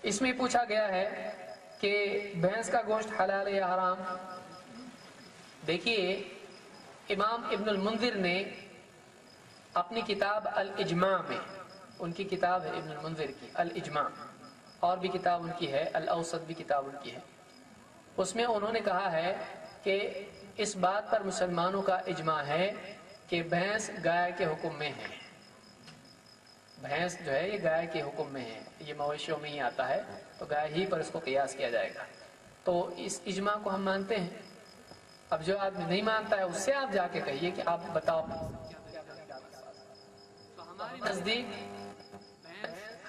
اس میں پوچھا گیا ہے کہ بھینس کا گوشت حلال ہے یا حرام. دیکھیے امام ابن المنذر نے اپنی کتاب الاجماع میں، ان کی کتاب ہے ابن المنذر کی الاجماع، اور بھی کتاب ان کی ہے الاوسط بھی کتاب ان کی ہے، اس میں انہوں نے کہا ہے کہ اس بات پر مسلمانوں کا اجماع ہے کہ بھینس گائے کے حکم میں ہے. بھینس جو ہے یہ گائے کے حکم میں ہے، یہ مویشیوں میں ہی آتا ہے، تو گائے ہی پر اس کو قیاس کیا جائے گا. تو اس اجماع کو ہم مانتے ہیں. اب جو آدمی نہیں مانتا ہے اس سے آپ جا کے کہیے کہ آپ بتاؤ. تو ہمارے نزدیک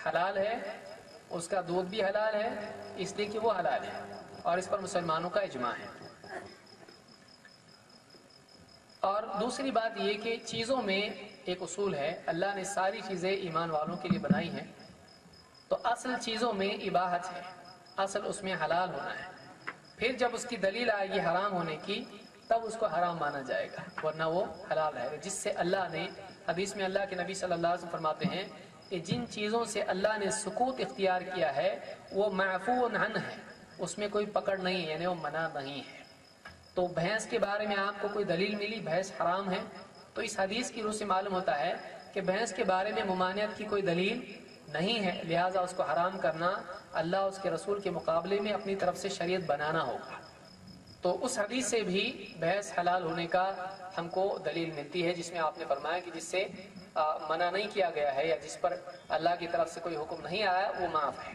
حلال ہے، اس کا دودھ بھی حلال ہے اس لیے کہ وہ حلال ہے، اور اس پر مسلمانوں کا اجماع ہے. اور دوسری بات یہ کہ چیزوں میں ایک اصول ہے، اللہ نے ساری چیزیں ایمان والوں کے لیے بنائی ہیں، تو اصل چیزوں میں اباحت ہے، اصل اس میں حلال ہونا ہے. پھر جب اس کی دلیل آئے گی حرام ہونے کی تب اس کو حرام مانا جائے گا، ورنہ وہ حلال رہے گا. جس سے اللہ نے حدیث میں اللہ کے نبی صلی اللہ علیہ وسلم فرماتے ہیں کہ جن چیزوں سے اللہ نے سکوت اختیار کیا ہے وہ معفو عنہ ہے، اس میں کوئی پکڑ نہیں ہے، یعنی وہ منع نہیں ہے. تو بھینس کے بارے میں آپ کو کوئی دلیل ملی بھینس حرام ہے تو اس حدیث کی روح سے معلوم ہوتا ہے کہ بھینس کے بارے میں ممانعت کی کوئی دلیل نہیں ہے، لہٰذا اس کو حرام کرنا اللہ اس کے رسول کے مقابلے میں اپنی طرف سے شریعت بنانا ہوگا. تو اس حدیث سے بھی بھینس حلال ہونے کا ہم کو دلیل ملتی ہے، جس میں آپ نے فرمایا کہ جس سے منع نہیں کیا گیا ہے یا جس پر اللہ کی طرف سے کوئی حکم نہیں آیا وہ معاف ہے.